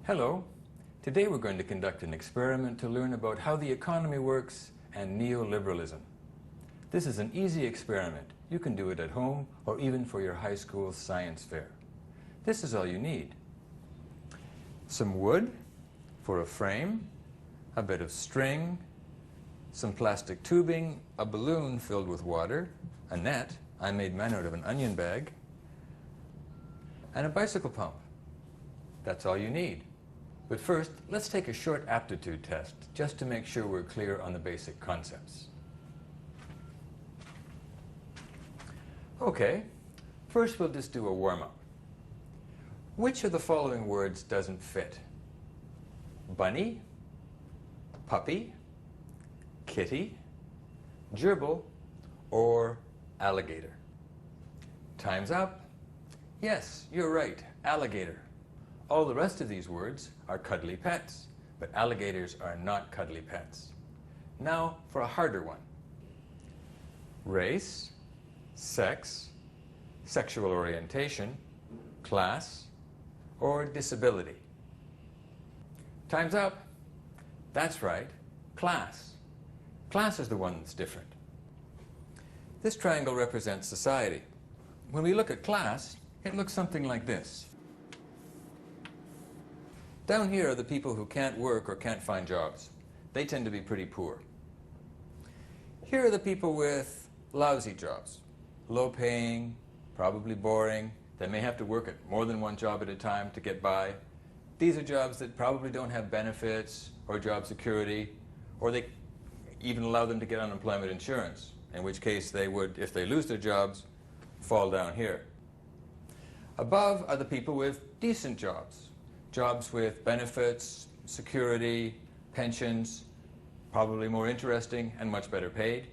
Hello. Today we're going to conduct an experiment to learn about how the economy works and neoliberalism. This is an easy experiment. You can do it at home or even for your high school science fair. This is all you need. Some wood for a frame, a bit of string, some plastic tubing, a balloon filled with water, a net, I made mine out of an onion bag, and a bicycle pump. That's all you need. But first, let's take a short aptitude test, just to make sure we're clear on the basic concepts. Okay, first we'll just do a warm-up. Which of the following words doesn't fit? Bunny, puppy, kitty, gerbil, or alligator? Time's up. Yes, you're right, alligator. All the rest of these words are cuddly pets, but alligators are not cuddly pets. Now for a harder one. Race, sex, sexual orientation, class, or disability. Time's up. That's right, class. Class is the one that's different. This triangle represents society. When we look at class, it looks something like this. Down here are the people who can't work or can't find jobs. They tend to be pretty poor. Here are the people with lousy jobs, low-paying, probably boring. They may have to work at more than one job at a time to get by. These are jobs that probably don't have benefits or job security, or they even allow them to get unemployment insurance, in which case they would, if they lose their jobs, fall down here. Above are the people with decent jobs. Jobs with benefits, security, pensions, probably more interesting and much better paid.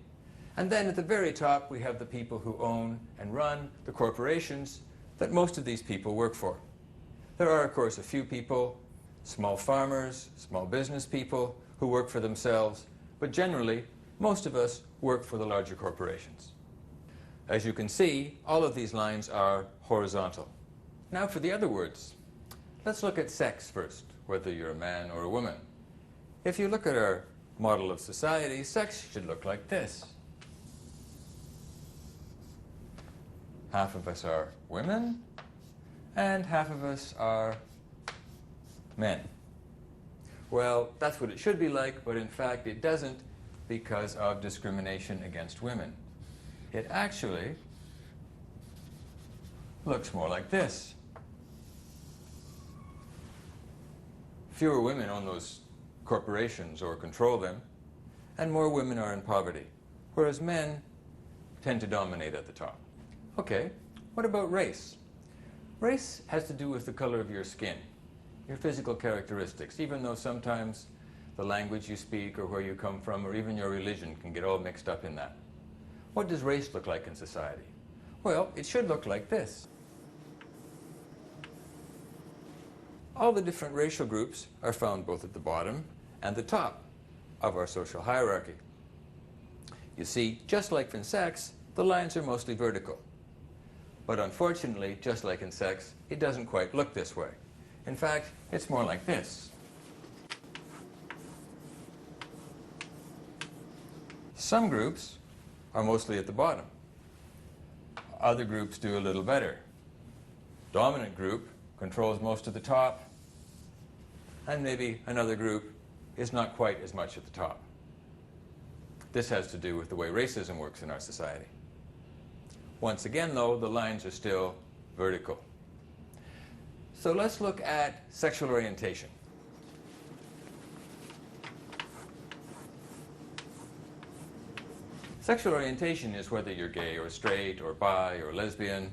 And then at the very top we have the people who own and run the corporations that most of these people work for. There are, of course, a few people, small farmers, small business people, who work for themselves, but generally most of us work for the larger corporations. As you can see, all of these lines are horizontal. Now for the other words. Let's look at sex first, whether you're a man or a woman. If you look at our model of society, sex should look like this. Half of us are women, and half of us are men. Well, that's what it should be like, but in fact it doesn't because of discrimination against women. It actually looks more like this. Fewer women own those corporations or control them, and more women are in poverty, whereas men tend to dominate at the top. Okay, what about race? Race has to do with the color of your skin, your physical characteristics, even though sometimes the language you speak or where you come from or even your religion can get all mixed up in that. What does race look like in society? Well, it should look like this. All the different racial groups are found both at the bottom and the top of our social hierarchy. You see, just like in sex, the lines are mostly vertical. But unfortunately, just like in sex, it doesn't quite look this way. In fact, it's more like this. Some groups are mostly at the bottom. Other groups do a little better. Dominant group controls most of the top, and maybe another group is not quite as much at the top. This has to do with the way racism works in our society. Once again, though, the lines are still vertical. So let's look at sexual orientation. Sexual orientation is whether you're gay or straight or bi or lesbian.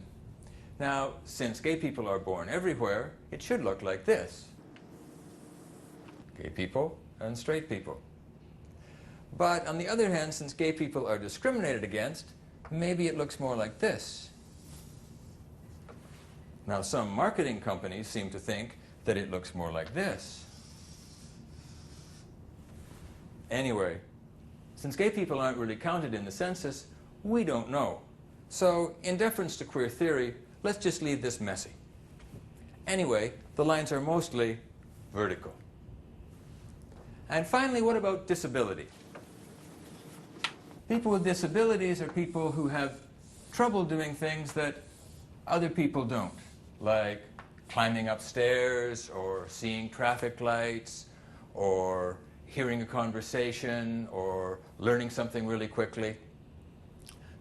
Now, since gay people are born everywhere, it should look like this. Gay people and straight people. But on the other hand, since gay people are discriminated against, maybe it looks more like this. Now, some marketing companies seem to think that it looks more like this. Anyway, since gay people aren't really counted in the census, we don't know. So, in deference to queer theory, let's just leave this messy. Anyway, the lines are mostly vertical. And finally, what about disability? People with disabilities are people who have trouble doing things that other people don't, like climbing up stairs or seeing traffic lights or hearing a conversation or learning something really quickly.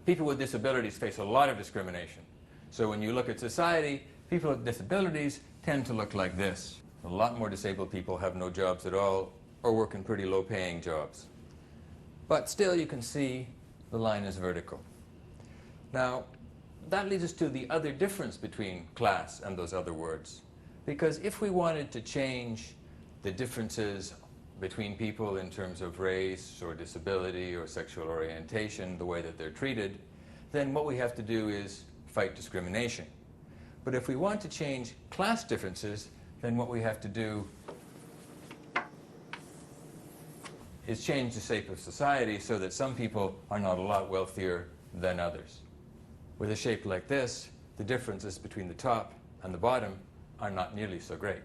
People with disabilities face a lot of discrimination. So when you look at society, people with disabilities tend to look like this. A lot more disabled people have no jobs at all or work in pretty low-paying jobs. But still, you can see the line is vertical. Now, that leads us to the other difference between class and those other words. Because if we wanted to change the differences between people in terms of race or disability or sexual orientation, the way that they're treated, then what we have to do is fight discrimination. But if we want to change class differences, then what we have to do is change the shape of society so that some people are not a lot wealthier than others. With a shape like this, the differences between the top and the bottom are not nearly so great.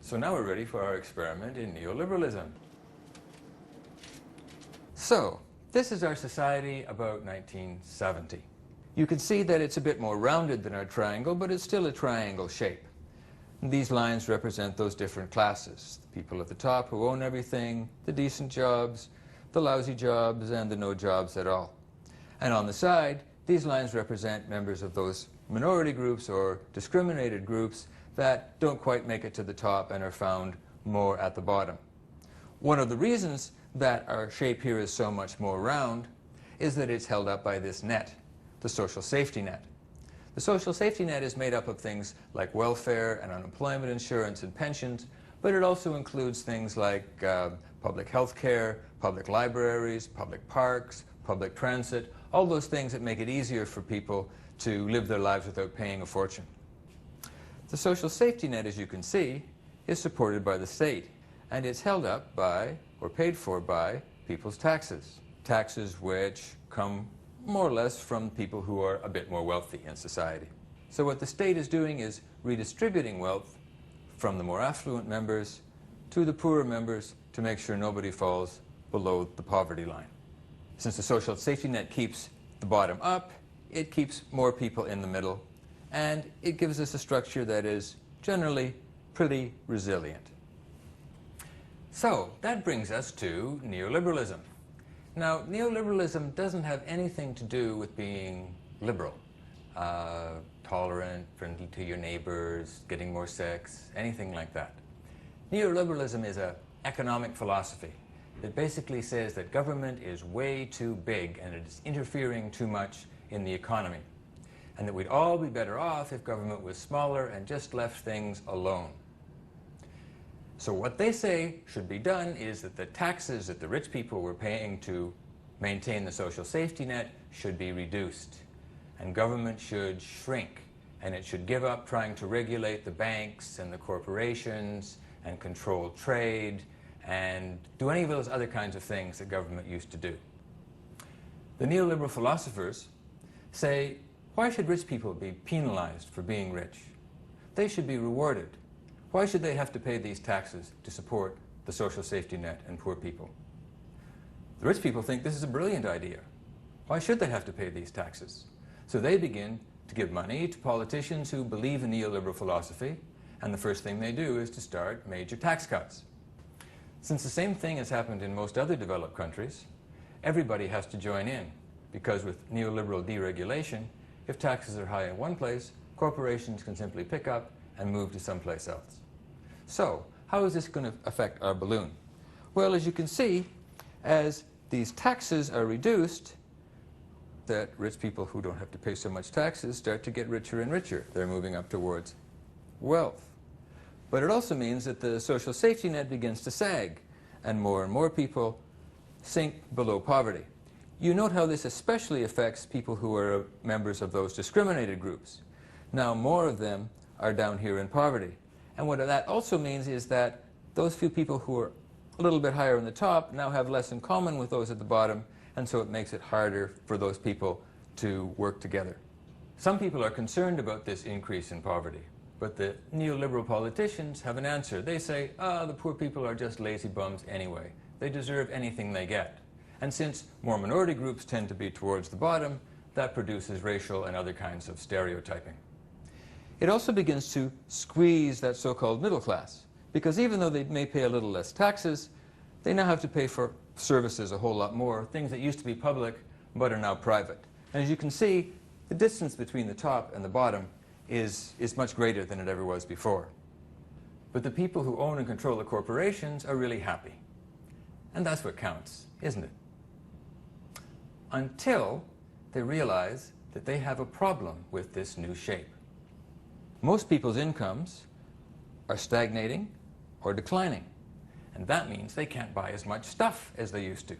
So now we're ready for our experiment in neoliberalism. So, this is our society about 1970. You can see that it's a bit more rounded than our triangle, but it's still a triangle shape. And these lines represent those different classes. The people at the top who own everything, the decent jobs, the lousy jobs, and the no jobs at all. And on the side, these lines represent members of those minority groups or discriminated groups that don't quite make it to the top and are found more at the bottom. One of the reasons that our shape here is so much more round is that it's held up by this net, the social safety net. The social safety net is made up of things like welfare and unemployment insurance and pensions, but it also includes things like public health care, public libraries, public parks, public transit, all those things that make it easier for people to live their lives without paying a fortune. The social safety net, as you can see, is supported by the state, and it's held up by, or paid for by, people's taxes. Taxes which come more or less from people who are a bit more wealthy in society. So what the state is doing is redistributing wealth from the more affluent members to the poorer members to make sure nobody falls below the poverty line. Since the social safety net keeps the bottom up, it keeps more people in the middle, and it gives us a structure that is generally pretty resilient. So that brings us to neoliberalism. Now, neoliberalism doesn't have anything to do with being liberal, tolerant, friendly to your neighbors, getting more sex, anything like that. Neoliberalism is an economic philosophy that basically says that government is way too big and it is interfering too much in the economy, and that we'd all be better off if government was smaller and just left things alone. So what they say should be done is that the taxes that the rich people were paying to maintain the social safety net should be reduced, and government should shrink, and it should give up trying to regulate the banks and the corporations and control trade and do any of those other kinds of things that government used to do. The neoliberal philosophers say, why should rich people be penalized for being rich? They should be rewarded. Why should they have to pay these taxes to support the social safety net and poor people? The rich people think this is a brilliant idea. Why should they have to pay these taxes? So they begin to give money to politicians who believe in neoliberal philosophy, and the first thing they do is to start major tax cuts. Since the same thing has happened in most other developed countries, everybody has to join in, because with neoliberal deregulation, if taxes are high in one place, corporations can simply pick up and move to someplace else. So, how is this going to affect our balloon? Well, as you can see, as these taxes are reduced, that rich people who don't have to pay so much taxes start to get richer and richer. They're moving up towards wealth. But it also means that the social safety net begins to sag, and more people sink below poverty. You note how this especially affects people who are members of those discriminated groups. Now more of them are down here in poverty. And what that also means is that those few people who are a little bit higher on the top now have less in common with those at the bottom, and so it makes it harder for those people to work together. Some people are concerned about this increase in poverty. But the neoliberal politicians have an answer. They say, the poor people are just lazy bums anyway. They deserve anything they get. And since more minority groups tend to be towards the bottom, that produces racial and other kinds of stereotyping. It also begins to squeeze that so-called middle class, because even though they may pay a little less taxes, they now have to pay for services a whole lot more, things that used to be public but are now private. And as you can see, the distance between the top and the bottom is much greater than it ever was before. But the people who own and control the corporations are really happy. And that's what counts, isn't it? Until they realize that they have a problem with this new shape. Most people's incomes are stagnating or declining. And that means they can't buy as much stuff as they used to.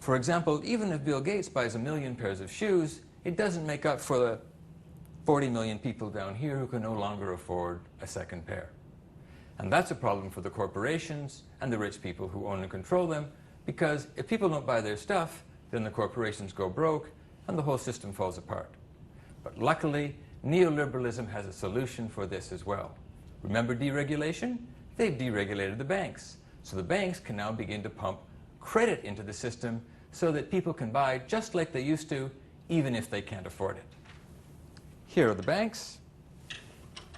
For example, even if Bill Gates buys 1 million pairs of shoes, it doesn't make up for the 40 million people down here who can no longer afford a second pair. And that's a problem for the corporations and the rich people who own and control them, because if people don't buy their stuff, then the corporations go broke and the whole system falls apart. But luckily, neoliberalism has a solution for this as well. Remember deregulation? They've deregulated the banks. So the banks can now begin to pump credit into the system so that people can buy just like they used to, even if they can't afford it. Here are the banks,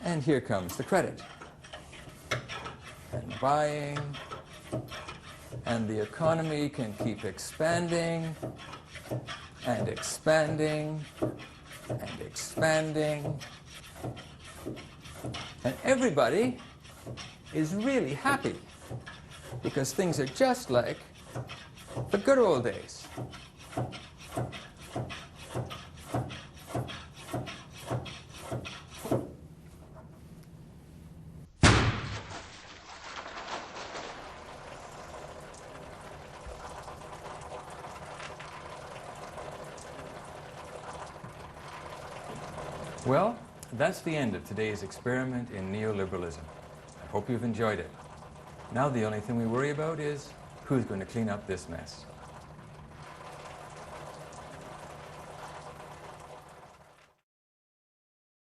and here comes the credit. And buying, and the economy can keep expanding, and expanding, and expanding. And everybody is really happy, because things are just like the good old days. Well, that's the end of today's experiment in neoliberalism. I hope you've enjoyed it. Now the only thing we worry about is who's going to clean up this mess.